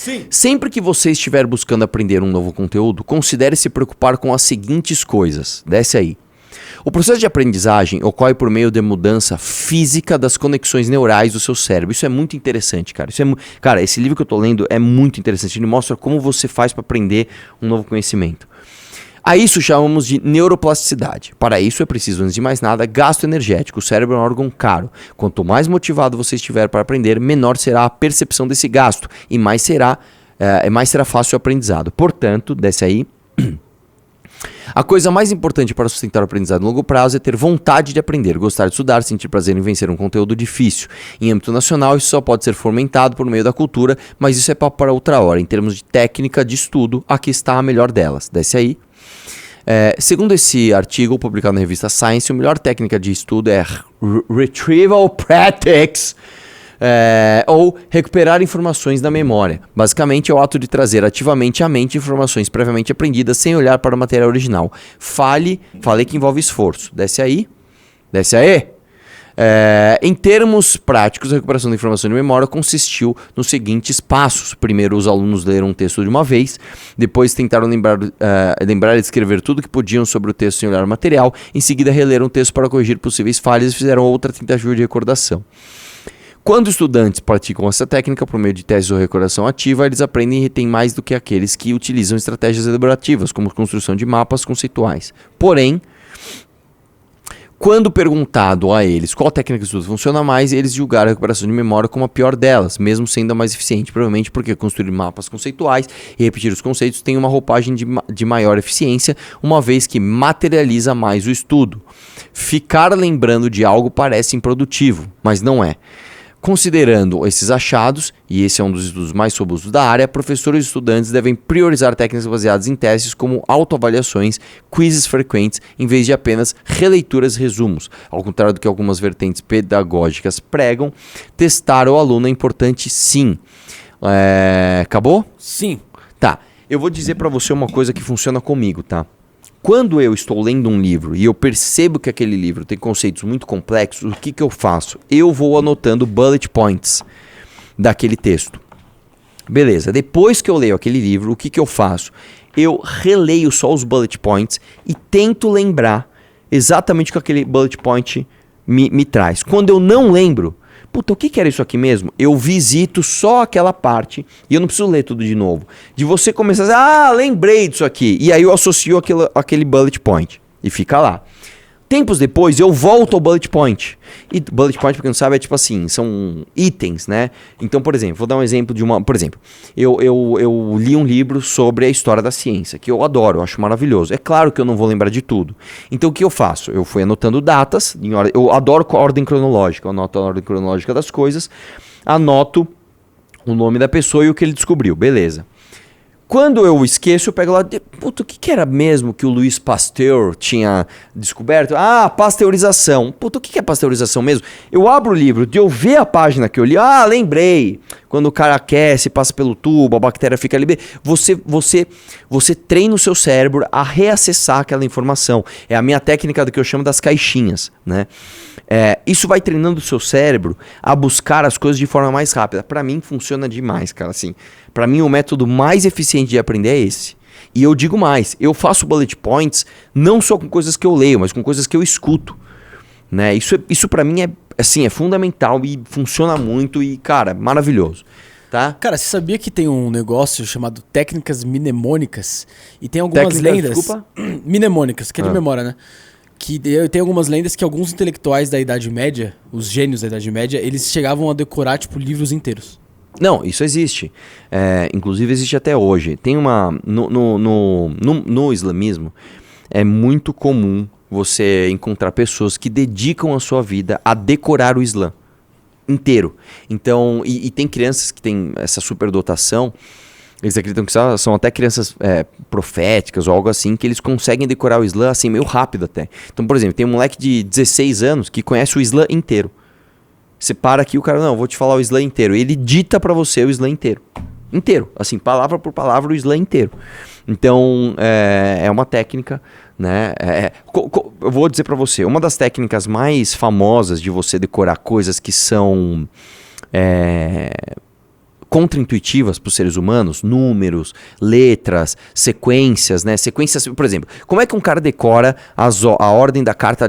Sim. Sempre que você estiver buscando aprender um novo conteúdo, considere se preocupar com as seguintes coisas. Desce aí. O processo de aprendizagem ocorre por meio de mudança física das conexões neurais do seu cérebro. Isso é muito interessante, cara. Cara, esse livro que eu tô lendo é muito interessante. Ele mostra como você faz para aprender um novo conhecimento. A isso chamamos de neuroplasticidade. Para isso é preciso, antes de mais nada, gasto energético. O cérebro é um órgão caro. Quanto mais motivado você estiver para aprender, menor será a percepção desse gasto e mais será fácil o aprendizado. Portanto, desce aí. A coisa mais importante para sustentar o aprendizado no longo prazo é ter vontade de aprender, gostar de estudar, sentir prazer em vencer um conteúdo difícil. Em âmbito nacional, isso só pode ser fomentado por meio da cultura, mas isso é papo para outra hora. Em termos de técnica de estudo, aqui está a melhor delas. Desce aí. Segundo esse artigo publicado na revista Science, a melhor técnica de estudo é Retrieval Practice, ou recuperar informações da memória. Basicamente é o ato de trazer ativamente à mente informações previamente aprendidas sem olhar para o material original. Falei que envolve esforço. Desce aí. Desce aí. Em termos práticos, a recuperação da informação de memória consistiu nos seguintes passos. Primeiro, os alunos leram um texto de uma vez. Depois, tentaram lembrar e escrever tudo que podiam sobre o texto sem olhar o material. Em seguida, releram o texto para corrigir possíveis falhas e fizeram outra tentativa de recordação. Quando estudantes praticam essa técnica por meio de testes ou recordação ativa, eles aprendem e retêm mais do que aqueles que utilizam estratégias elaborativas, como construção de mapas conceituais. Porém, quando perguntado a eles qual técnica de estudo funciona mais, eles julgaram a recuperação de memória como a pior delas, mesmo sendo a mais eficiente, provavelmente porque construir mapas conceituais e repetir os conceitos tem uma roupagem de maior eficiência, uma vez que materializa mais o estudo. Ficar lembrando de algo parece improdutivo, mas não é. Considerando esses achados, e esse é um dos estudos mais robustos da área, professores e estudantes devem priorizar técnicas baseadas em testes como autoavaliações, quizzes frequentes, em vez de apenas releituras e resumos. Ao contrário do que algumas vertentes pedagógicas pregam, testar o aluno é importante sim. Acabou? Sim. Tá, eu vou dizer pra você uma coisa que funciona comigo, tá? Quando eu estou lendo um livro e eu percebo que aquele livro tem conceitos muito complexos, o que eu faço? Eu vou anotando bullet points daquele texto. Beleza, depois que eu leio aquele livro, o que eu faço? Eu releio só os bullet points e tento lembrar exatamente o que aquele bullet point me traz. Quando eu não lembro, puta, o que era isso aqui mesmo? Eu visito só aquela parte e eu não preciso ler tudo de novo. De você começar a dizer, lembrei disso aqui. E aí eu associo aquele bullet point e fica lá. Tempos depois eu volto ao bullet point. E bullet point, pra quem não sabe, é tipo assim, são itens, né? Então, por exemplo, vou dar um exemplo de uma... Por exemplo, eu li um livro sobre a história da ciência, que eu adoro, eu acho maravilhoso. É claro que eu não vou lembrar de tudo. Então, o que eu faço? Eu fui anotando datas, eu adoro a ordem cronológica, eu anoto a ordem cronológica das coisas, anoto o nome da pessoa e o que ele descobriu, beleza. Quando eu esqueço, eu pego lá, puta, o que era mesmo que o Louis Pasteur tinha descoberto? Pasteurização. Puta, o que é pasteurização mesmo? Eu abro o livro, de eu ver a página que eu li, lembrei. Quando o cara aquece, passa pelo tubo, a bactéria fica ali. Você treina o seu cérebro a reacessar aquela informação. É a minha técnica do que eu chamo das caixinhas, né? Isso vai treinando o seu cérebro a buscar as coisas de forma mais rápida. Pra mim, funciona demais, cara, assim. Pra mim, o método mais eficiente de aprender é esse. E eu digo mais, eu faço bullet points não só com coisas que eu leio, mas com coisas que eu escuto, né? Isso pra mim é fundamental e funciona muito e, cara, maravilhoso, tá? Cara, você sabia que tem um negócio chamado técnicas mnemônicas? E tem algumas lendas... Desculpa? Mnemônicas, que é de memória, né? Que tem algumas lendas que alguns intelectuais da Idade Média, os gênios da Idade Média, eles chegavam a decorar, tipo, livros inteiros. Não, isso existe. Inclusive existe até hoje. Tem uma... No islamismo, é muito comum você encontrar pessoas que dedicam a sua vida a decorar o Islã inteiro. Então, e tem crianças que têm essa superdotação, eles acreditam que são até crianças proféticas ou algo assim, que eles conseguem decorar o Islã assim meio rápido até. Então, por exemplo, tem um moleque de 16 anos que conhece o Islã inteiro. Você para aqui, o cara, não, vou te falar o Islã inteiro. Ele dita pra você o Islã inteiro. Inteiro. Assim, palavra por palavra, o Islã inteiro. Então, é uma técnica, né? Eu vou dizer pra você, uma das técnicas mais famosas de você decorar coisas que são contra-intuitivas para os seres humanos, números, letras, sequências, né? Sequências, por exemplo, como é que um cara decora a ordem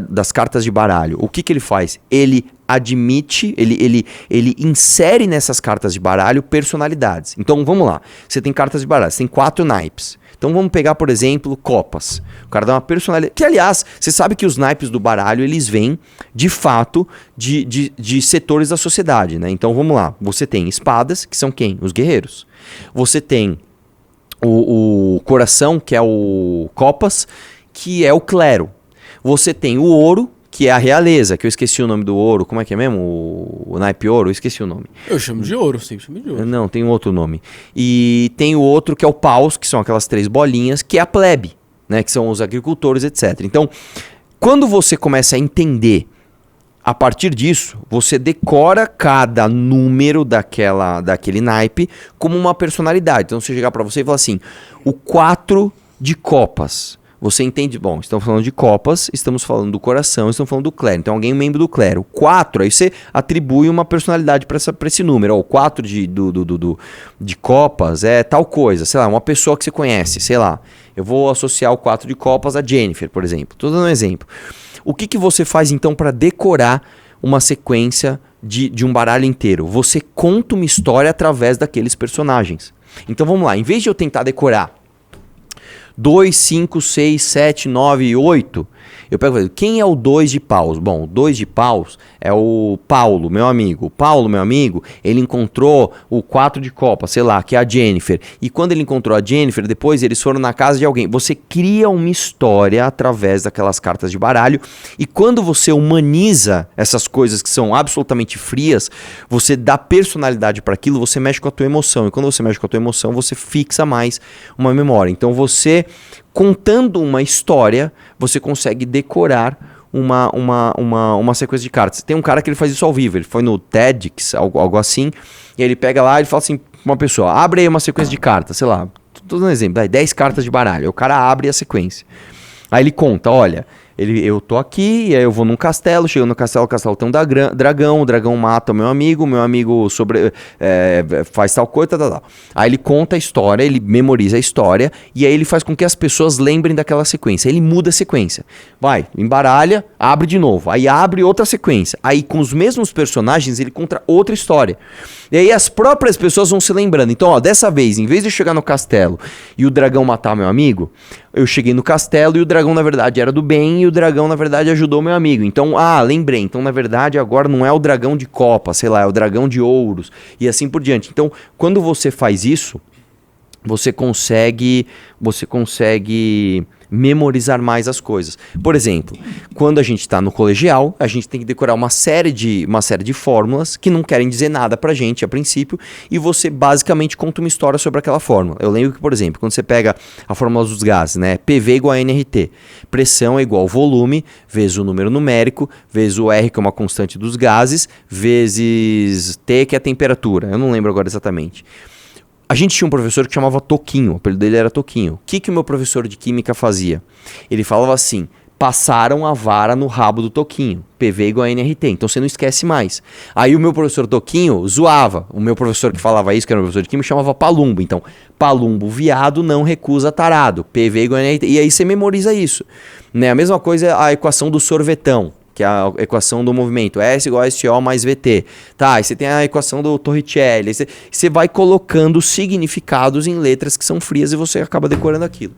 das cartas de baralho? O que ele faz? Ele admite, ele insere nessas cartas de baralho personalidades. Então vamos lá, você tem cartas de baralho, você tem 4 naipes. Então vamos pegar, por exemplo, copas. O cara dá uma personalidade. Que, aliás, você sabe que os naipes do baralho, eles vêm, de fato, de setores da sociedade, né? Então vamos lá. Você tem espadas, que são quem? Os guerreiros. Você tem o coração, que é o copas, que é o clero. Você tem o ouro, que é a realeza, que eu esqueci o nome do ouro. Como é que é mesmo? O naipe ouro, eu esqueci o nome. Eu chamo de ouro, sempre chamo de ouro. Não, tem um outro nome. E tem o outro que é o paus, que são aquelas 3 bolinhas, que é a plebe, né? Que são os agricultores, etc. Então, quando você começa a entender, a partir disso, você decora cada número daquele naipe como uma personalidade. Então, se eu chegar pra você e falar assim, o 4 de copas... Você entende? Bom, estamos falando de copas, estamos falando do coração, estamos falando do clero. Então, alguém é membro do clero. 4, aí você atribui uma personalidade para esse número. O 4 de copas é tal coisa. Sei lá, uma pessoa que você conhece. Sei lá, eu vou associar o 4 de copas a Jennifer, por exemplo. Estou dando um exemplo. O que você faz, então, para decorar uma sequência de um baralho inteiro? Você conta uma história através daqueles personagens. Então, vamos lá. Em vez de eu tentar decorar 2, 5, 6, 7, 9 e 8. Eu pego e falo, quem é o 2 de paus? Bom, o 2 de paus é o Paulo, meu amigo. O Paulo, meu amigo, ele encontrou o 4 de copa, sei lá, que é a Jennifer. E quando ele encontrou a Jennifer, depois eles foram na casa de alguém. Você cria uma história através daquelas cartas de baralho. E quando você humaniza essas coisas que são absolutamente frias, você dá personalidade para aquilo, você mexe com a tua emoção. E quando você mexe com a tua emoção, você fixa mais uma memória. Então você, contando uma história, você consegue decorar uma sequência de cartas. Tem um cara que ele faz isso ao vivo, ele foi no TEDx, algo assim, e ele pega lá e fala assim pra uma pessoa, abre aí uma sequência de cartas, sei lá, tô dando um exemplo, 10 cartas de baralho, aí o cara abre a sequência. Aí ele conta, olha, eu tô aqui, e aí eu vou num castelo, chego no castelo, o castelo tem um dragão, o dragão mata o meu amigo faz tal coisa, tal. Aí ele conta a história, ele memoriza a história, e aí ele faz com que as pessoas lembrem daquela sequência. Ele muda a sequência. Vai, embaralha, abre de novo, aí abre outra sequência. Aí com os mesmos personagens ele conta outra história. E aí as próprias pessoas vão se lembrando. Então, ó, dessa vez, em vez de eu chegar no castelo e o dragão matar meu amigo, eu cheguei no castelo e o dragão, na verdade, era do bem e o dragão, na verdade, ajudou meu amigo. Então, lembrei. Então, na verdade, agora não é o dragão de copa, sei lá, é o dragão de ouros e assim por diante. Então, quando você faz isso, você consegue memorizar mais as coisas. Por exemplo, quando a gente está no colegial, a gente tem que decorar uma série de fórmulas que não querem dizer nada pra gente a princípio, e você basicamente conta uma história sobre aquela fórmula. Eu lembro que, por exemplo, quando você pega a fórmula dos gases, né? PV igual a nRT. Pressão é igual ao volume, vezes o número numérico, vezes o R, que é uma constante dos gases, vezes T, que é a temperatura. Eu não lembro agora exatamente. A gente tinha um professor que chamava Toquinho, o apelido dele era Toquinho. O que o meu professor de química fazia? Ele falava assim, passaram a vara no rabo do Toquinho, PV igual a nRT, então você não esquece mais. Aí o meu professor Toquinho zoava, o meu professor que falava isso, que era o professor de química, chamava Palumbo. Então, Palumbo viado não recusa tarado, PV igual a nRT, e aí você memoriza isso. Né? A mesma coisa é a equação do sorvetão, que é a equação do movimento, S igual a SO mais VT. Tá, aí você tem a equação do Torricelli, você vai colocando significados em letras que são frias e você acaba decorando aquilo.